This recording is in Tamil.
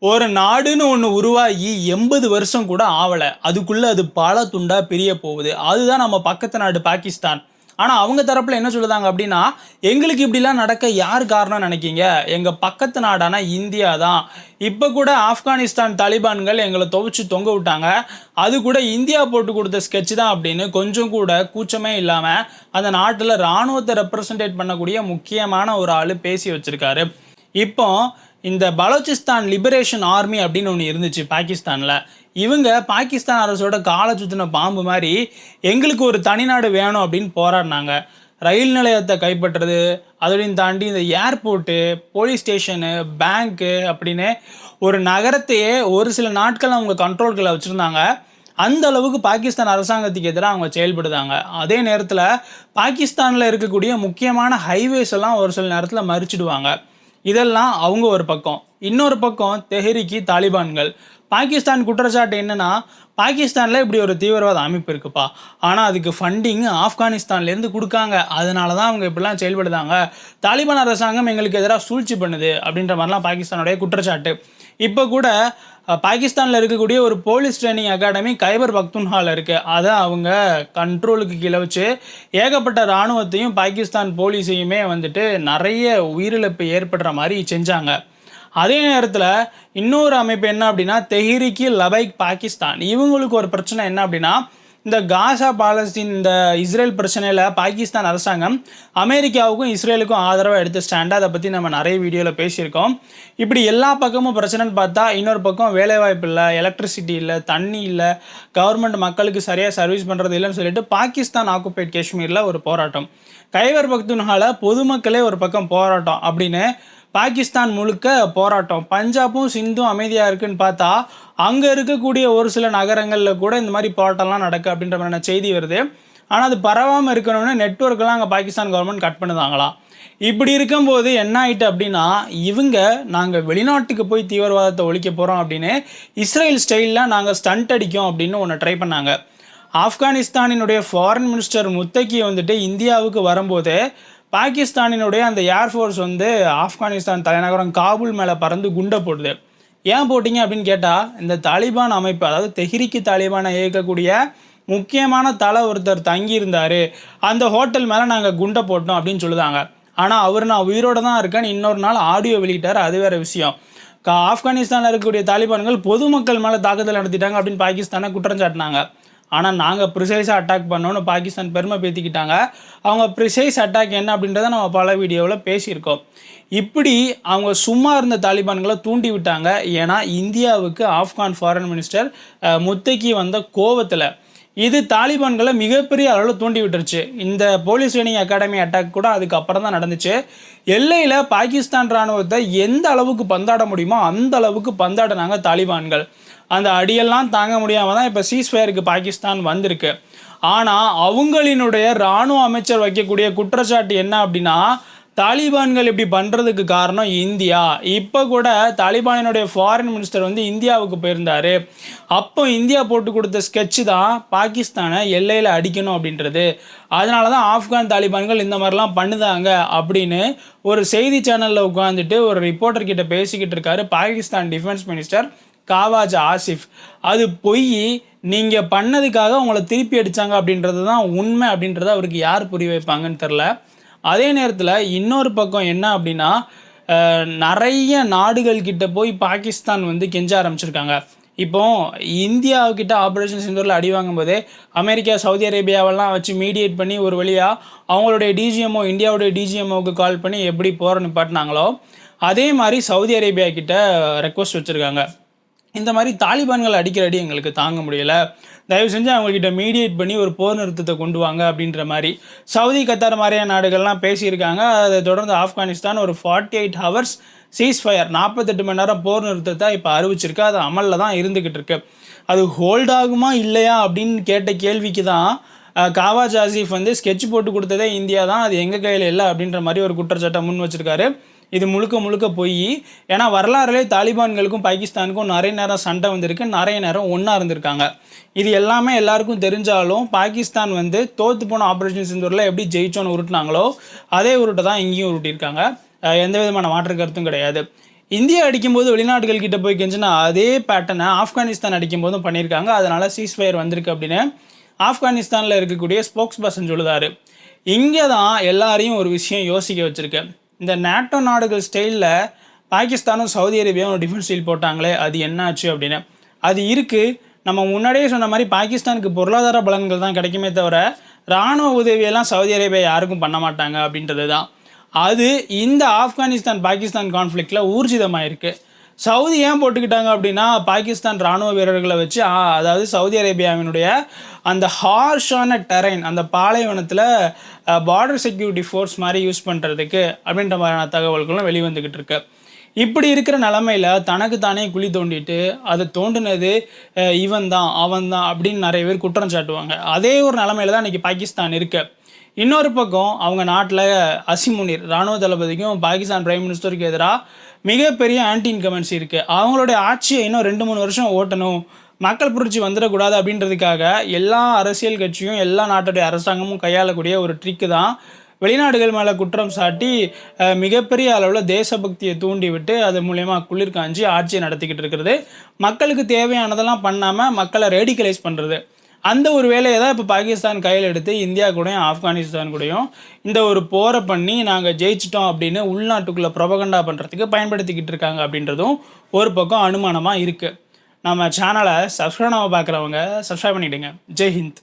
ஒரு நாடுன்னு ஒண்ணு உருவாகி 80 வருஷம் கூட ஆவல. அதுக்குள்ள அது பல துண்டா பிரிய போகுது. அதுதான் நம்ம பக்கத்து நாடு பாகிஸ்தான். ஆனா அவங்க தரப்புல என்ன சொல்லுதாங்க அப்டின்னா, எங்களுக்கு இப்படிலாம் நடக்க யார் காரணம்னு நெனைக்கீங்க? எங்க பக்கத்து நாடான இந்தியா தான். இப்ப கூட ஆப்கானிஸ்தான் தாலிபான்கள் எங்கள துவச்சு தொங்க விட்டாங்க. அது கூட இந்தியா போட்டு குடுத்த ஸ்கெட்ச் தான் அப்படின்னு கொஞ்சம் கூட கூச்சமே இல்லாம அந்த நாட்டுல ராணுவத்த ரெப்ரசன்டேட் பண்ணக்கூடிய முக்கியமான ஒரு ஆளு பேசி வச்சிருக்காரு. இப்போ இந்த பலோச்சிஸ்தான் லிபரேஷன் ஆர்மி அப்படின்னு ஒன்று இருந்துச்சு பாகிஸ்தானில். இவங்க பாகிஸ்தான் அரசோட காலை சுற்றின பாம்பு மாதிரி எங்களுக்கு ஒரு தனிநாடு வேணும் அப்படின்னு போராடினாங்க. ரயில் நிலையத்தை கைப்பற்றுறது, அதையும் தாண்டி இந்த ஏர்போர்ட்டு, போலீஸ் ஸ்டேஷனு, பேங்க்கு அப்படின்னு ஒரு நகரத்தையே ஒரு சில நாட்கள் அவங்க கண்ட்ரோல்களை வச்சுருந்தாங்க. அந்த அளவுக்கு பாகிஸ்தான் அரசாங்கத்துக்கு எதிராக அவங்க செயல்படுதாங்க. அதே நேரத்தில் பாகிஸ்தானில் இருக்கக்கூடிய முக்கியமான ஹைவேஸ் எல்லாம் ஒரு சில நேரத்தில் மறிச்சிடுவாங்க. இதெல்லாம் அவங்க ஒரு பக்கம். இன்னொரு பக்கம் தெஹ்ரிக் தாலிபான்கள். பாகிஸ்தான் குற்றச்சாட்டு என்னன்னா, பாகிஸ்தானில் இப்படி ஒரு தீவிரவாத அமைப்பு இருக்குப்பா, ஆனால் அதுக்கு ஃபண்டிங் ஆப்கானிஸ்தான்லேருந்து கொடுக்காங்க, அதனால தான் அவங்க இப்படிலாம் செயல்படுதாங்க. தாலிபான் அரசாங்கம் எங்களுக்கு எதிராக சூழ்ச்சி பண்ணுது அப்படின்ற மாதிரிலாம் பாகிஸ்தானுடைய குற்றச்சாட்டு. இப்போ கூட பாகிஸ்தானில் இருக்கக்கூடிய ஒரு போலீஸ் ட்ரைனிங் அகாடமி கைபர் பக்துன்ஹாவில் இருக்குது. அதை அவங்க கண்ட்ரோலுக்கு கீழே வச்சு ஏகப்பட்ட இராணுவத்தையும் பாகிஸ்தான் போலீஸையுமே வந்துட்டு நிறைய உயிரிழப்பு ஏற்படுற மாதிரி செஞ்சாங்க. அதே நேரத்தில் இன்னொரு அமைப்பு என்ன அப்படின்னா, தெஹ்ரிக் லபைக் பாகிஸ்தான். இவங்களுக்கு ஒரு பிரச்சனை என்ன அப்படின்னா, இந்த காசா பாலஸ்தீன் இந்த இஸ்ரேல் பிரச்சனையில் பாகிஸ்தான் அரசாங்கம் அமெரிக்காவுக்கும் இஸ்ரேலுக்கும் ஆதரவாக எடுத்த ஸ்டாண்டு. அதை பற்றி நம்ம நிறைய வீடியோவில் பேசியிருக்கோம். இப்படி எல்லா பக்கமும் பிரச்சனைன்னு பார்த்தா, இன்னொரு பக்கம் வேலைவாய்ப்பு இல்லை, எலக்ட்ரிசிட்டி இல்லை, தண்ணி இல்லை, கவர்மெண்ட் மக்களுக்கு சரியாக சர்வீஸ் பண்ணுறது இல்லைன்னு சொல்லிட்டு பாகிஸ்தான் ஆக்குபைட் காஷ்மீரில் ஒரு போராட்டம், கைபர் பக்துன்ஹால பொதுமக்களே ஒரு பக்கம் போராட்டம் அப்படின்னு பாகிஸ்தான் முழுக்க போராட்டம். பஞ்சாபும் சிந்தும் அமைதியாக இருக்குன்னு பார்த்தா, அங்கே இருக்கக்கூடிய ஒரு சில நகரங்களில் கூட இந்த மாதிரி போராட்டம்லாம் நடக்கு அப்படின்ற மாதிரியான செய்தி வருது. ஆனால் அது பரவாமல் இருக்கணும்னு நெட்ஒர்க்கெல்லாம் அங்கே பாகிஸ்தான் கவர்மெண்ட் கட் பண்ணுதாங்களாம். இப்படி இருக்கும்போது என்ன ஆயிட்டு அப்படின்னா, இவங்க நாங்கள் வெளிநாட்டுக்கு போய் தீவிரவாதத்தை ஒழிக்க போகிறோம் அப்படின்னு இஸ்ரேல் ஸ்டைலில் நாங்கள் ஸ்டண்ட் அடிக்கும் அப்படின்னு ஒன்று ட்ரை பண்ணாங்க. ஆப்கானிஸ்தானினுடைய ஃபாரின் மினிஸ்டர் முத்தகி வந்துட்டு இந்தியாவுக்கு வரும்போது பாகிஸ்தானினுடைய அந்த ஏர்ஃபோர்ஸ் வந்து ஆப்கானிஸ்தான் தலைநகரம் காபூல் மேலே பறந்து குண்டை போடுது. ஏன் போட்டிங்க அப்படின்னு கேட்டால், இந்த தாலிபான் அமைப்பு, அதாவது தெஹ்ரிக் தாலிபானை இயக்கக்கூடிய முக்கியமான தலை ஒருத்தர் தங்கியிருந்தார், அந்த ஹோட்டல் மேலே நாங்கள் குண்டை போட்டோம் அப்படின்னு சொல்லுதாங்க. ஆனால் அவர் நான் உயிரோடு தான் இருக்கேன்னு இன்னொரு நாள் ஆடியோ வெளியிட்டார். அது வேறு விஷயம். ஆப்கானிஸ்தானில் இருக்கக்கூடிய தாலிபான்கள் பொதுமக்கள் மேலே தாக்குதல் நடத்திட்டாங்க அப்படின்னு பாகிஸ்தானை குற்றம் சாட்டினாங்க. ஆனால் நாங்கள் ப்ரிசைஸாக அட்டாக் பண்ணோன்னு பாகிஸ்தான் பெருமை பேத்திக்கிட்டாங்க. அவங்க ப்ரிசைஸ் அட்டாக் என்ன அப்படின்றத நம்ம பல வீடியோவில் பேசியிருக்கோம். இப்படி அவங்க சும்மா இருந்த தாலிபான்களை தூண்டி விட்டாங்க. ஏன்னா இந்தியாவுக்கு ஆப்கான் ஃபாரின் மினிஸ்டர் முத்தகி வந்த கோவத்தில் இது தாலிபான்களை மிகப்பெரிய அளவில் தூண்டி விட்டுருச்சு. இந்த போலீஸ் ட்ரைனிங் அகாடமி அட்டாக் கூட அதுக்கப்புறம் தான் நடந்துச்சு. எல்லையில் பாகிஸ்தான் இராணுவத்தை எந்த அளவுக்கு பந்தாட முடியுமோ அந்த அளவுக்கு பந்தாடினாங்க தாலிபான்கள். அந்த அடியெல்லாம் தாங்க முடியாமல் தான் இப்போ சீஸ்ஃபயருக்கு பாகிஸ்தான் வந்திருக்கு. ஆனால் அவங்களினுடைய இராணுவ அமைச்சர் வைக்கக்கூடிய குற்றச்சாட்டு என்ன அப்படின்னா, தாலிபான்கள் இப்படி பண்ணுறதுக்கு காரணம் இந்தியா. இப்போ கூட தாலிபானினுடைய ஃபாரின் மினிஸ்டர் வந்து இந்தியாவுக்கு போயிருந்தார். அப்போ இந்தியா போட்டு கொடுத்த ஸ்கெட்சு தான் பாகிஸ்தானை எல்லையில் அடிக்கணும் அப்படின்றது. அதனால தான் ஆப்கான் தாலிபான்கள் இந்த மாதிரிலாம் பண்ணுதாங்க அப்படின்னு ஒரு செய்தி சேனலில் உட்காந்துட்டு ஒரு ரிப்போர்ட்டர்கிட்ட பேசிக்கிட்டு இருக்காரு பாகிஸ்தான் டிஃபென்ஸ் மினிஸ்டர் காவாஜ் ஆசிஃப். அது பொய், நீங்கள் பண்ணதுக்காக உங்களை திருப்பி அடித்தாங்க அப்படின்றது தான் உண்மை அப்படின்றத அவருக்கு யார் புரிய வைப்பாங்கன்னு தெரில. அதே நேரத்தில் இன்னொரு பக்கம் என்ன அப்படின்னா, நிறைய நாடுகள்கிட்ட போய் பாகிஸ்தான் வந்து கெஞ்ச ஆரம்பிச்சிருக்காங்க. இப்போ இந்தியாவுக்கிட்ட ஆப்ரேஷன் சிந்தூரில் அடி வாங்கும்போதே அமெரிக்கா, சவுதி அரேபியாவெல்லாம் வச்சு மீடியேட் பண்ணி ஒரு வழியாக அவங்களுடைய டிஜிஎம்ஓ, இந்தியாவுடைய டிஜிஎம்ஓவுக்கு கால் பண்ணி எப்படி போகிற நிப்பாட்டினாங்களோ, அதே மாதிரி சவுதி அரேபியா கிட்ட ரெக்வஸ்ட் வச்சுருக்காங்க. இந்த மாதிரி தாலிபான்கள் அடிக்கிற அடி எங்களுக்கு தாங்க முடியலை, தயவு செஞ்சு அவங்கக்கிட்ட மீடியேட் பண்ணி ஒரு போர் நிறுத்தத்தை கொண்டு வாங்க அப்படின்ற மாதிரி சவுதி, கத்தார் மாதிரியான நாடுகள்லாம் பேசியிருக்காங்க. அதை தொடர்ந்து ஆப்கானிஸ்தான் ஒரு 48 ஹவர்ஸ் சீஸ்ஃபயர், 48 மணி நேரம் போர் நிறுத்தத்தை இப்போ அறிவிச்சிருக்கு. அது அமலில் தான் இருந்துக்கிட்டு இருக்கு. அது ஹோல்ட் ஆகுமா இல்லையா அப்படின்னு கேட்ட கேள்விக்கு தான் காவாஜ் ஆசிஃப் வந்து ஸ்கெட்ச் போட்டு கொடுத்ததே இந்தியா தான், அது எங்கள் கையில் இல்லை அப்படின்ற மாதிரி ஒரு குற்றச்சாட்டை முன் வச்சிருக்காரு. இது முழுக்க முழுக்க போய், ஏன்னா வரலாறுலேயே தாலிபான்களுக்கும் பாகிஸ்தானுக்கும் நிறைய நேரம் சண்டை வந்திருக்கு, நிறைய நேரம் ஒன்றா இருந்திருக்காங்க. இது எல்லாமே எல்லாருக்கும் தெரிஞ்சாலும் பாகிஸ்தான் வந்து தோற்று போன ஆப்ரேஷன் சிந்தூரில் எப்படி ஜெயிச்சோன்னு உருட்டினாங்களோ அதே உருட்டை தான் இங்கேயும் உருட்டியிருக்காங்க. எந்த விதமான மாற்று கருத்தும் கிடையாது. இந்தியா அடிக்கும்போது வெளிநாடுகள் கிட்ட போய் கெஞ்சினா அதே பேட்டர்னை ஆப்கானிஸ்தான் அடிக்கும்போதும் பண்ணியிருக்காங்க. அதனால சீஸ்ஃபயர் வந்திருக்கு அப்படின்னு ஆப்கானிஸ்தானில் இருக்கக்கூடிய ஸ்போக்ஸ் பர்சன் சொல்லுதாரு. இங்கே தான் எல்லாரையும் ஒரு விஷயம் யோசிக்க வச்சிருக்கு. இந்த நேட்டோ நாடுகள் ஸ்டைலில் பாகிஸ்தானும் சவுதி அரேபியாவும் டிஃபென்ஸ் டீல் போட்டாங்களே, அது என்னாச்சு அப்படின்னு. அது இருக்குது. நம்ம முன்னாடியே சொன்ன மாதிரி பாகிஸ்தானுக்கு பொருளாதார பலன்கள் தான் கிடைக்குமே தவிர இராணுவ உதவியெல்லாம் சவுதி அரேபியா யாருக்கும் பண்ண மாட்டாங்க அப்படின்றது தான். அது இந்த ஆப்கானிஸ்தான் பாகிஸ்தான் கான்ஃப்ளிக்டில் ஊர்ஜிதமாயிருக்கு. சவுதி ஏன் போட்டுக்கிட்டாங்க அப்படின்னா, பாகிஸ்தான் இராணுவ வீரர்களை வச்சு அதாவது சவுதி அரேபியாவினுடைய அந்த ஹார்ஷான டெரைன், அந்த பாலைவனத்தில் பார்டர் செக்யூரிட்டி ஃபோர்ஸ் மாதிரி யூஸ் பண்ணுறதுக்கு அப்படின்ற மாதிரியான தகவல்களும் வெளிவந்துக்கிட்டு இருக்கு. இப்படி இருக்கிற நிலமையில தனக்கு தானே குழி தோண்டிட்டு அதை தோண்டினது இவன் தான் அவன் தான் அப்படின்னு நிறைய பேர் குற்றம் சாட்டுவாங்க. அதே ஒரு நிலமையில தான் இன்றைக்கி பாகிஸ்தான் இருக்கு. இன்னொரு பக்கம் அவங்க நாட்டில் அசிம் முனீர் இராணுவ தளபதிக்கும் பாகிஸ்தான் பிரைம் மினிஸ்டருக்கு எதிராக மிகப்பெரிய ஆன்டி இன்கமன்சி இருக்குது. அவங்களுடைய ஆட்சியை இன்னும் 2-3 வருஷம் ஓட்டணும், மக்கள் புரட்சி வந்துடக்கூடாது அப்படின்றதுக்காக எல்லா அரசியல் கட்சியும் எல்லா நாட்டுடைய அரசாங்கமும் கையாளக்கூடிய ஒரு ட்ரிக்கு தான் வெளிநாடுகள் மேலே குற்றம் சாட்டி மிகப்பெரிய அளவில் தேசபக்தியை தூண்டி விட்டு அது மூலயமா குளிர் காஞ்சி ஆட்சியை நடத்திக்கிட்டு இருக்கிறது. மக்களுக்கு தேவையானதெல்லாம் பண்ணாமல் மக்களை ரேடிகலைஸ் பண்ணுறது. அந்த ஒரு வேலையை தான் இப்போ பாகிஸ்தான் கையில் எடுத்து இந்தியா கூடயும் ஆப்கானிஸ்தான் கூடயும் இந்த ஒரு போரை பண்ணி நாங்கள் ஜெயிச்சிட்டோம் அப்படின்னு உள்நாட்டுக்குள்ளே ப்ரொபகண்டா பண்ணுறதுக்கு பயன்படுத்திக்கிட்டு இருக்காங்க அப்படின்றதும் ஒரு பக்கம் அனுமானமாக இருக்குது. நம்ம சேனலை சப்ஸ்கிரைப் பார்க்குறவங்க சப்ஸ்கிரைப் பண்ணிவிடுங்க. ஜெய் ஹிந்த்.